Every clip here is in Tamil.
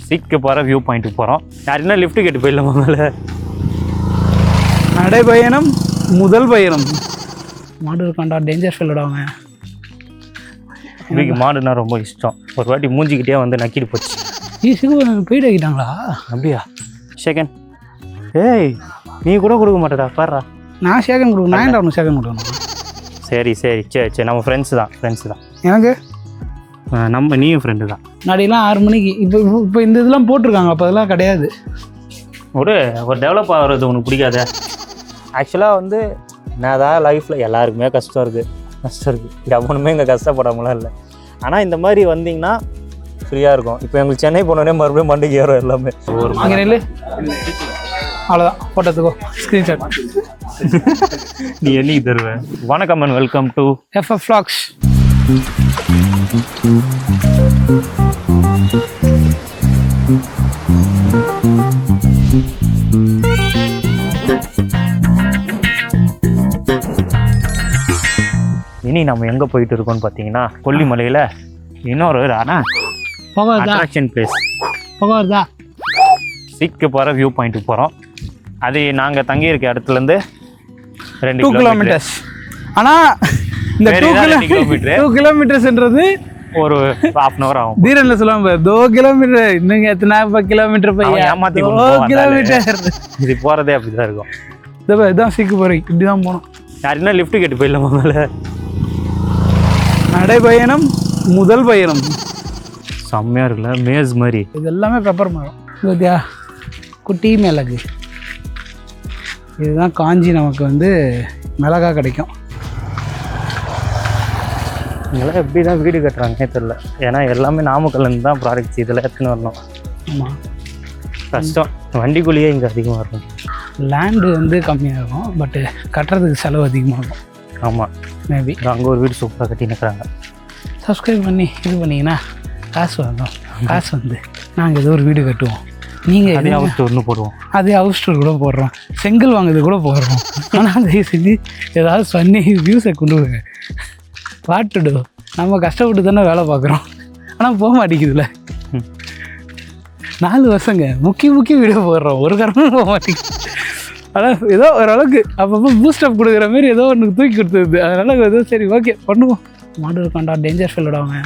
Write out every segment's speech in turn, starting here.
சீக்கு போகிற வியூ பாயிண்ட்டுக்கு போகிறோம். யாருன்னா லிஃப்ட் கேட்டு போயிடலாமா மேலே? நடைபயணம் முதல் பயணம். மாடு இருக்காண்டா, டேஞ்சர் ஃபெல்லோடாங்க. எனக்கு மாடுனா ரொம்ப இஷ்டம். ஒரு வாட்டி மூஞ்சிக்கிட்டே வந்து நக்கிட்டு போச்சு. போயிட்டு ஆகிட்டாங்களா? அப்படியா? செகண்ட். ஏய், நீ கூட கொடுக்க மாட்டேடா, பாடுறா. நான் சேகன் கொடுக்கணும், நான் ஏன்டா ஒன்று சேகன் கொடுக்கணும்? சரி சரி சரி சரி, நம்ம ஃப்ரெண்ட்ஸு தான். எனக்கு நம்ம நீயும் ஃப்ரெண்டு தான். நடையெல்லாம் 6 மணிக்கு இப்போ இந்த இதெல்லாம் போட்டிருக்காங்க, அப்போ அதெல்லாம் கிடையாது. ஒரு டெவலப் ஆகிறது உனக்கு பிடிக்காத? ஆக்சுவலாக வந்து நான் தான் லைஃப்பில் எல்லாருக்குமே கஷ்டம் இருக்குது. எவனுமே இங்கே கஷ்டப்படாமலாம் இல்லை. ஆனால் இந்த மாதிரி வந்தீங்கன்னா ஃப்ரீயாக இருக்கும். இப்போ எங்களுக்கு சென்னை போனோடனே மறுபடியும் மண்டிக்கு ஏறும் எல்லாமே. அங்கே நெல் அவ்வளோதான், போட்டோத்துக்கோ ஸ்க்ரீன்ஷாட். நீ என்னைக்கு தருவேன்? வணக்கம் and welcome to FF Vlogs. இனி நம்ம எங்கே போயிட்டு இருக்கோம்னு பார்த்தீங்கன்னா கொல்லிமலையில் இன்னொரு அட்ராக்ஷன் பிளேஸ் வருதா சீக்கு போகிற வியூ பாயிண்ட்டுக்கு போகிறோம். அது நாங்கள் தங்கியிருக்க இடத்துலேருந்து 2 கிலோமீட்டர்ஸ். ஆனால் இந்த 2 கிலோமீட்டர்ஸ்ன்றது ஒரு 1/2 hour ஆகும். தீரன்ல சொல்லுவாங்க 2 கிலோமீட்டர், இன்னும் எத்தனை கிலோமீட்டர் பையன், ஏமாத்தி கிலோமீட்டர். இது போகிறதே அப்படி தான் இருக்கும். இதான் சீக்கு போகிறேன், இப்படி தான் போகணும். யாருன்னா லிஃப்ட் கேட்டு போயிடலாமா மேலே? நடைபயணம் முதல் பயணம். செம்மையாக இருக்குல்ல, மேஸ் மாதிரி. இது எல்லாமே பெப்பர் மரம். பார்த்தியா, குட்டி மிளகு. இதுதான் காஞ்சி நமக்கு வந்து மிளகா கிடைக்கும். இதெல்லாம் எப்படி தான் வீடு கட்டுறாங்கன்னே தெரில. ஏன்னா எல்லாமே நாமக்கல்லேருந்து தான் ப்ராடக்ட்ஸ் இதெல்லாம் எடுத்துன்னு வரணும். ஆமாம், கஷ்டம். வண்டிக்குள்ளேயே இங்கே அதிகமாக இருக்கும். லேண்டு வந்து கம்மியாக இருக்கும், பட்டு கட்டுறதுக்கு செலவு அதிகமாக இருக்கும். ஆமாம், மேபி அங்கே ஒரு வீடு சூப்பராக கட்டி நிற்கிறாங்க. சப்ஸ்கிரைப் பண்ணி இது பண்ணிங்கன்னா காசு வந்தோம். காசு வந்து நாங்கள் ஏதோ ஒரு வீடு கட்டுவோம். நீங்கள் அதே ஹவுஸ் டூர்னு போடுவோம். அதே ஹவுஸ் டூர் கூட போடுறோம், செங்கல் வாங்குறது கூட போடுறோம். ஆனால் அதை செஞ்சு ஏதாவது பண்ணி வியூஸை கொண்டு வருங்க. வாட்டுடு, நம்ம கஷ்டப்பட்டு தானே வேலை பார்க்குறோம். ஆனால் போக மாட்டேங்குதுல்ல. 4 வருஷங்க முக்கிய வீடியோ போடுறோம், ஒரு காரணமும் போக மாட்டேங்குது. ஆனால் ஏதோ ஓரளவுக்கு அப்பப்போ பூஸ்டப் கொடுக்குற மாதிரி ஏதோ ஒன்று தூக்கி கொடுத்துருது. அதனால் ஏதோ சரி ஓகே பண்ணுவோம். மாடு இருக்காண்டா, டேஞ்சர் ஃபெல்லோடாங்க.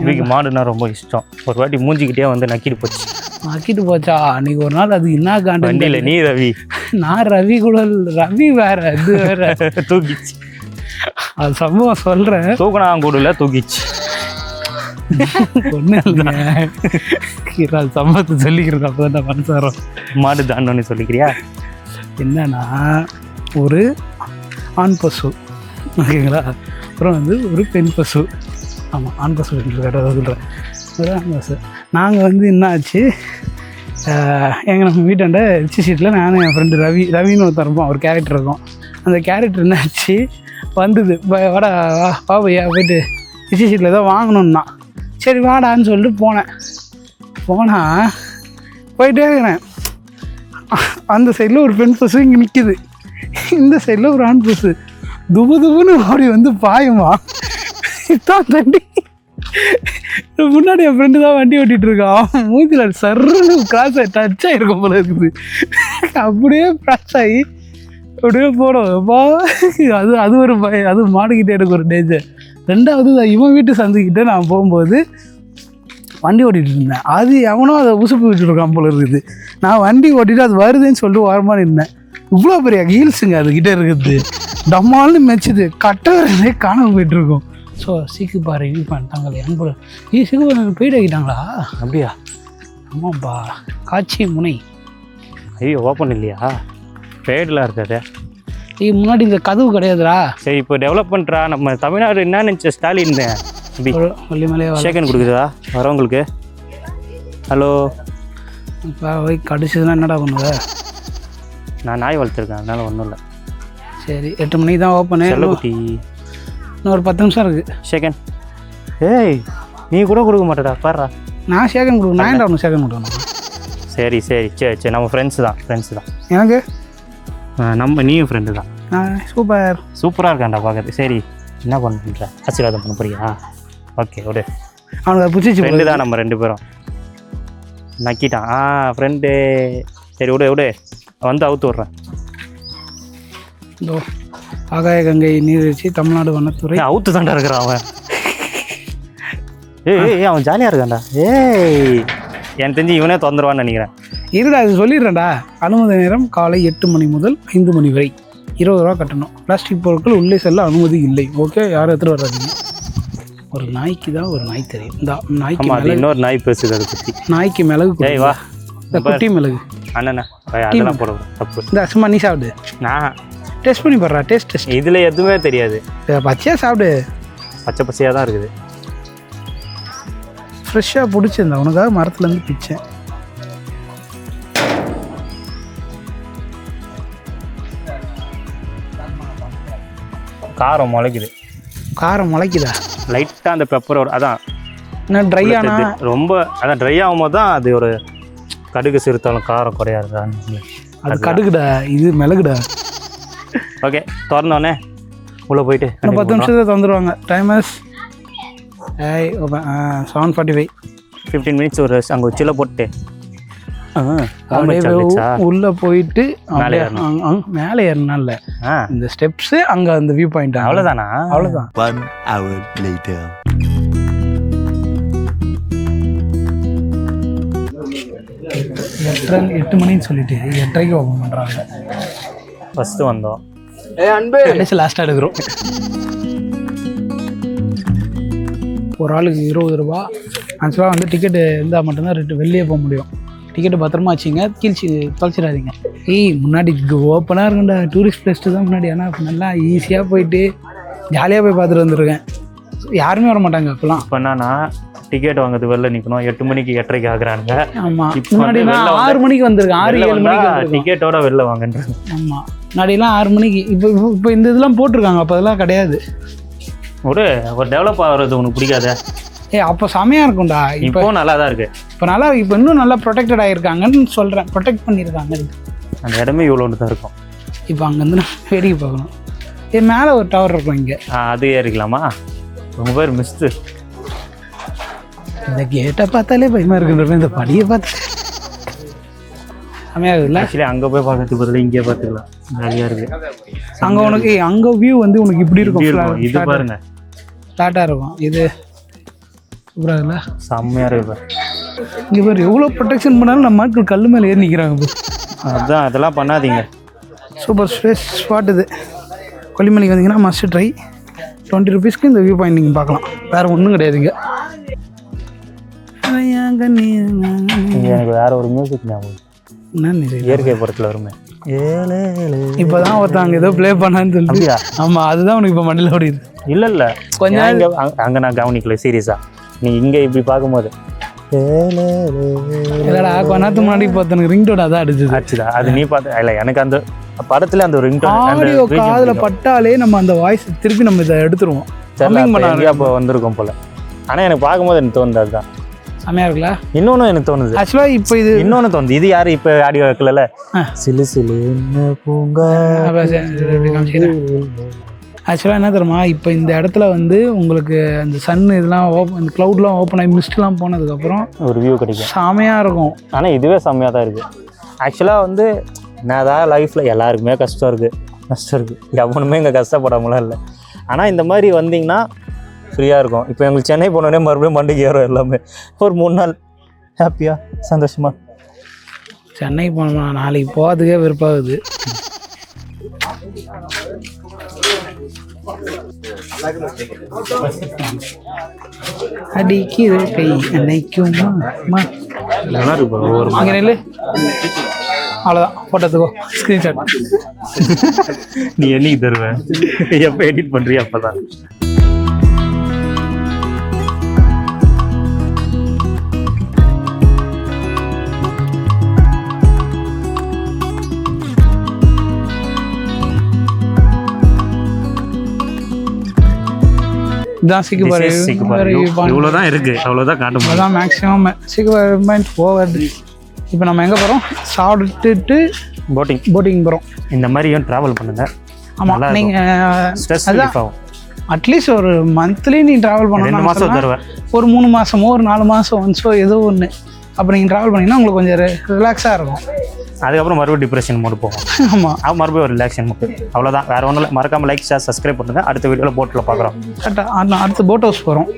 எனக்கு மாடுனா ரொம்ப இஷ்டம். ஒரு வாட்டி மூஞ்சிக்கிட்டே வந்து நக்கிட்டு போச்சு. நக்கிட்டு போச்சா? அன்றைக்கி ஒரு நாள் அது என்ன காண்டு. வண்டியில் நீ ரவி, நான் ரவி கூட. ரவி வேற, இது வேற. தூக்கிச்சு. அது சம்பவம் சொல்கிறேன். தூக்கணாங்கூடுல தூக்கிச்சு. ஒன்றும் இல்லைங்க, அது சம்பவத்தை சொல்லிக்கிறது. அப்போ தான் மனசு வரும். மாடு தானோன்னு சொல்லிக்கிறியா? என்னன்னா, ஒரு ஆண் பசு, ஓகேங்களா, அப்புறம் வந்து ஒரு பெண் பசு. ஆமாம், ஆண் பசு கரெக்டாக சொல்கிறேன். ஒரு ஆண் பசு. நாங்கள் வந்து என்ன ஆச்சு, நம்ம வீட்டாண்ட ரிச்சி சீட்டில் நானும் என் ஃப்ரெண்டு ரவின்னு ஒருத்தர் இருப்போம், ஒரு கேரக்டர் இருக்கும். அந்த கேரக்டர் என்ன ஆச்சு, வந்தது வாடா பாபையா போயிட்டு ரிச்சி சீட்டில் ஏதோ வாங்கணுன்னா, சரி வாடான்னு சொல்லிட்டு போனால் போயிட்டே இருக்கிறேன். அந்த சைடில் ஒரு பெண் பசு இங்கே நிற்கிது, இந்த சைடில் ஒரு ஆண் பசு துபுன்னு ஓடி வந்து பாயுமா. இதான் தண்டி முன்னாடி என் ஃப்ரெண்டு தான் வண்டி ஓட்டிகிட்டு இருக்கான். மூஞ்சில் சர்ன்னு கிராஸ் ஆகி டச் ஆகிருக்கும் போல இருக்குது. அப்படியே கிராஸ் ஆகி அப்படியே போனோம்ப்பா. அது ஒரு அது மாடுக்கிட்டே எனக்கு ஒரு டேஞ்சர். 2வது இவன் வீட்டு சந்துக்கிட்டே நான் போகும்போது வண்டி ஓட்டிகிட்டு இருந்தேன். அது எவனோ அதை உசுப்பு விட்டுருக்கான் போல இருக்குது. நான் வண்டி ஓட்டிட்டு அது வருதுன்னு சொல்லிட்டு ஓரமாக நின்றேன். இவ்வளோ பெரிய ஹீல்ஸுங்க அதுக்கிட்டே இருக்குது. டம்மால்னு மெச்சுது, கட்டவரே காணாமல் போயிட்டுருக்கோம். ஸோ சீக்கு பாரு ரிவ்யூ பண்ணிட்டாங்களே அன்பு. சீக்கு போயிட்டு ஆகிட்டாங்களா? அப்படியா? ஆமாப்பா, காட்சி முனை. ஐயோ, ஓப்பன் இல்லையா? பேடெலாம் இருக்காது. முன்னாடி இந்த கதவு கிடையாதுடா. சரி, இப்போ டெவலப் பண்ணுறா. நம்ம தமிழ்நாடு என்ன நினச்ச ஸ்டாலின் கொல்லிமலையே செகண்ட் கொடுக்குதா வரவங்களுக்கு? ஹலோ, இப்போ போய் கடிச்சதுன்னா என்னடா பண்ணுவ? நான் நாய் வளர்த்துருக்கேன், அதனால ஒன்றும் இல்லை. சரி, 8 மணிக்கு தான் ஓப்பனு. செல்லக்குட்டி, இன்னும் ஒரு 10 நிமிஷம் இருக்குது. செகண்ட். ஏய், நீ கூட கொடுக்க மாட்டேடா, பாடுறா. நான் சேகன் கொடுக்கணும், நான் ஏன்டா ஒன்று சேகன் கொடுக்கணும்? சரி சரி சரி, நம்ம ஃப்ரெண்ட்ஸு தான். எனக்கு நம்ம நீயும் ஃப்ரெண்டு தான். சூப்பராக இருக்காண்டா பார்க்குறது. சரி, என்ன பண்ணுற? ஆசீர்வாதம் பண்ண போறியா? ஓகே, ஒரு அவனுக்கு பிடிச்சி ஃப்ரெண்டு தான் நம்ம 2 பேரும். நக்கிட்டான். ஃப்ரெண்டு. சரி விடு விடு, வந்து அவுத்து விட்றேன். இதோ ஆகாய கங்கை நீர்வீழ்ச்சி தமிழ்நாடு வனத்துறை. அவுத்து தாண்டா இருக்கிறான் அவன். ஏய் அவன் ஜாலியாக இருக்கான்டா. ஏய் எனக்கு தெரிஞ்சு இவனே திறந்துருவான்னு நினைக்கிறேன். இருடா அது சொல்லிடுறேன்டா. அனுமதி நேரம் காலை 8 மணி முதல் 5 மணி வரை, 20 ரூபா கட்டணும். பிளாஸ்டிக் பொருட்கள் உள்ளே செல்ல அனுமதி இல்லை. ஓகே, யாரும் எடுத்துகிட்டு வர்றாதீங்க. ஒரு நாய்க்கு தான் ஒரு நாய் தெரியும். இந்த நாய்க்கு அது இன்னொரு நாய் பேசுது அதை பற்றி. நாய்க்கு மிளகு. ஏய் வா, இந்த குட்டி மிளகு. அண்ணா அதெல்லாம் போட தப்பு. இந்த சும்மா நீ சாப்பிடு. நான் டேஸ்ட் பண்ணி போடுறா. டேஸ்ட் இதில் எதுவுமே தெரியாது. பச்சையாக சாப்பிடு. பச்சை பச்சையாக தான் இருக்குது. ஃப்ரெஷ்ஷாக பிடிச்சிருந்தேன் உனக்காக மரத்துலேருந்து பிச்சேன். காரம் முளைக்குது. காரம் முளைக்குதா? லைட்டாக அந்த பெப்பரோட அதான் என்ன ட்ரை ஆனால் ரொம்ப அதான் ட்ரை ஆகும்போது தான் அது ஒரு கடுகு சிறுத்தாலும் காரம் குறையாது. அது கடுகுடா, இது மிளகுடா. ஓகே, திறந்தோடனே உள்ளே போயிட்டு 10 நிமிஷத்தில் தந்துடுவாங்க. டைமஸ் 7:45. 15 மினிட்ஸ் ஒரு அங்கே உச்சியில் போட்டு உள்ளே போயிட்டு மேலே ஏறினால இந்த ஸ்டெப்ஸு அங்கே அந்த வியூ பாயிண்ட். அவ்வளோதானா? அவ்வளோதான். 1 hour later. எட்டு மணின்னு சொல்லிட்டு 8:30 ஓப்பன் பண்ணுறாங்க. ஃபஸ்ட்டு வந்தோம், லாஸ்ட்டாக எடுக்கிறோம். ஒரு ஆளுக்கு 20 ரூபா. ஆக்சுவலாக வந்து டிக்கெட்டு இருந்தால் மட்டும்தான் வெளியே போக முடியும். டிக்கெட்டு பத்திரமா வச்சுங்க, தொலைச்சிடாதீங்க. முன்னாடி ஓப்பனாக இருக்குண்டா, டூரிஸ்ட் பிளேஸ்ட்டு தான் முன்னாடி. ஆனால் நல்லா ஈஸியாக போயிட்டு ஜாலியாக போய் பார்த்துட்டு வந்துருக்கேன். யாருமே வர மாட்டாங்க அப்போலாம். இப்போ என்னன்னா டிக்கெட் வாங்குறது வெளில நிற்கணும். 8 மணிக்கு 8:30 ஆகுறாங்க. ஆமாம், முன்னாடி 6 மணிக்கு வந்திருக்கேன். 6-7 மணிக்கு டிக்கெட்டோட வெளில வாங்கன்றாங்க. ஆமாம், முன்னாடிலாம் 6 மணிக்கு. இப்போ இந்த இதெல்லாம் போட்டிருக்காங்க, அப்போ அதெல்லாம் கிடையாது. ஒரு டெவலப் ஆகிறது உனக்கு பிடிக்காத? அப்போ செமையாக இருக்கும்டா. இப்போ நல்லா தான் இருக்குது. இப்போ நல்லா, இப்போ இன்னும் நல்லா ப்ரொடெக்டட் ஆகிருக்காங்கன்னு சொல்கிறேன். ப்ரொடெக்ட் பண்ணியிருக்காங்க. அந்த இடமே இவ்வளோன்னு தான் இருக்கும். இப்போ அங்கேருந்து நான் வேடிக்கை பார்க்கணும். மேலே ஒரு டவர் இருக்கும் இங்கே, அது ஏறிக்கலாமா? ரொம்ப பேர் மிஸ்து. இந்த கேட்டை பார்த்தாலே பயமாக இருக்குன்றப்ப இந்த படியை பார்த்து செமையாக இல்லை. ஆக்சுவலி அங்கே போய் பார்க்கறதுக்கு பதிலாக இங்கே பார்த்துக்கலாம். ஜாலியாக இருக்குது. அங்கே உனக்கு அங்கே வியூ வந்து உனக்கு இப்படி இருக்கும். இது பாருங்க, ஃப்ளாட்டாக இருக்கும். இது சூப்பராக இல்லை? செம்மையாக இருக்கு. இங்கே பாரு, எவ்வளோ ப்ரொடெக்ஷன் பண்ணாலும் நம்ம மக்கள் கல் மேலே ஏறி நிற்கிறாங்க. அதுதான், அதெல்லாம் பண்ணாதீங்க. சூப்பர் ஸ்பாட் இது. கொல்லிமலைக்கு வந்தீங்கன்னா மஸ்ட் ட்ரை. 20 ருபீஸ்க்கு இந்த வியூ பாயிண்ட் நீங்கள் பார்க்கலாம். வேறு ஒன்றும் கிடையாதுங்க. எனக்கு வேற ஒரு மியூசிக் ஞாபகம். இயற்கை படத்தில் வருமே. இப்போ தான் ஒருத்தவங்க ஏதோ ப்ளே பண்ணான்னு சொல்லி. ஆமாம், அதுதான் உனக்கு இப்போ மண்டியில் ஓடிது. இல்லை கொஞ்சம் இங்கே அங்கே நான் கவனிக்கல சீரியஸாக. நீ இங்கே இப்படி பார்க்கும்போது இல்லைடா, கொஞ்ச நேரத்துக்கு முன்னாடி பார்த்தனுக்கு ரிங்டோன் அதான் அடிச்சுதா. அது நீ பார்த்து இல்லை, எனக்கு அந்த படத்தில் அந்த ரிங்டோன் ஆடியோ காதில் பட்டாலே நம்ம அந்த வாய்ஸ் திருப்பி நம்ம இதை எடுத்துருவோம். அப்போ வந்திருக்கோம் போல. ஆனால் எனக்கு பார்க்கும்போது எனக்கு தோணுது அதுதான் செமையாக இருக்குல்ல. இன்னொன்று எனக்கு தோணுது. ஆக்சுவலாக இப்போ இது இன்னொன்று தோணுது. இது யார் இப்போ ஆடியோ வைக்கல? சிலு சிலு பூங்கா. ஆக்சுவலாக என்ன தெரியுமா, இப்போ இந்த இடத்துல வந்து உங்களுக்கு அந்த சன் இதெல்லாம் இந்த க்ளவுட்லாம் ஓப்பன் ஆகி மிஸ்ட்லாம் போனதுக்கப்புறம் ஒரு வியூ கிடைக்கும். செமையாக இருக்கும். ஆனால் இதுவே செம்மையாக தான் இருக்குது. ஆக்சுவலாக வந்து நான் தான் லைஃப்பில் எல்லாருக்குமே கஷ்டம் இருக்குது. எவனுமே இங்கே கஷ்டப்படாமலாம் இல்லை. ஆனால் இந்த மாதிரி வந்தீங்கன்னா ஃப்ரீயாக இருக்கும். இப்போ எங்களுக்கு சென்னை போனோடனே மறுபடியும் மண்டிக்கு ஏறும் எல்லாமே. ஒரு 3 நாள் ஹாப்பியாக சந்தோஷமாக. சென்னைக்கு போனோம்னா நாளைக்கு போகிறதுக்கே விருப்பாகுது. அடிக்கிற கை அன்னைக்குமா நல்லா இருக்கும். ஒரு அங்கே நெல் அவ்வளோதான். போட்டோத்துக்கோ ஸ்க்ரீன்ஷாட். நீ என்னைக்கு தருவேன்? எப்போ எடிட் பண்ணுறியா? அப்போ தான். இதுதான் சிக்குபாறை. இவ்வளோதான் இருக்குது, அவ்வளோதான் காட்டும். அதுதான் மேக்ஸிமம் சிக்குபாறை பாயிண்ட் ஓவர். இப்போ நம்ம எங்கே போகிறோம்? சாப்பிட்டுட்டு போட்டிங் போகிறோம். இந்த மாதிரி ஏன் ட்ராவல் பண்ணுங்க. ஆமாம், நீங்கள் ஸ்ட்ரெஸ் ஆகும். அட்லீஸ்ட் ஒரு மந்த்லி நீ ட்ராவல் பண்ணணும். 2 மாதம் தருவேன். ஒரு 3 மாதமோ ஒரு 4 மாதம் ஒன்ஸோ ஏதோ ஒன்று அப்போ நீங்கள் ட்ராவல் பண்ணிங்கன்னா உங்களுக்கு கொஞ்சம் ரிலாக்ஸாக இருக்கும். அதுக்கப்புறம் மறுபடியும் டிப்ரெஷன் மோடு போகும். ஆமாம், மறுபடியும் ஒரு ரிலாக்ஷன் மோடு. அவ்வளோதான், வேறு ஒன்றும் இல்லை. மறக்காமல் லைக் ஷேர் சப்ஸ்கிரைப் பண்ணுங்கள். அடுத்த வீடியோவில் போட்டில் பார்க்குறோம். கரெக்டாக அடுத்து போட் ஹவுஸ் போகிறோம்.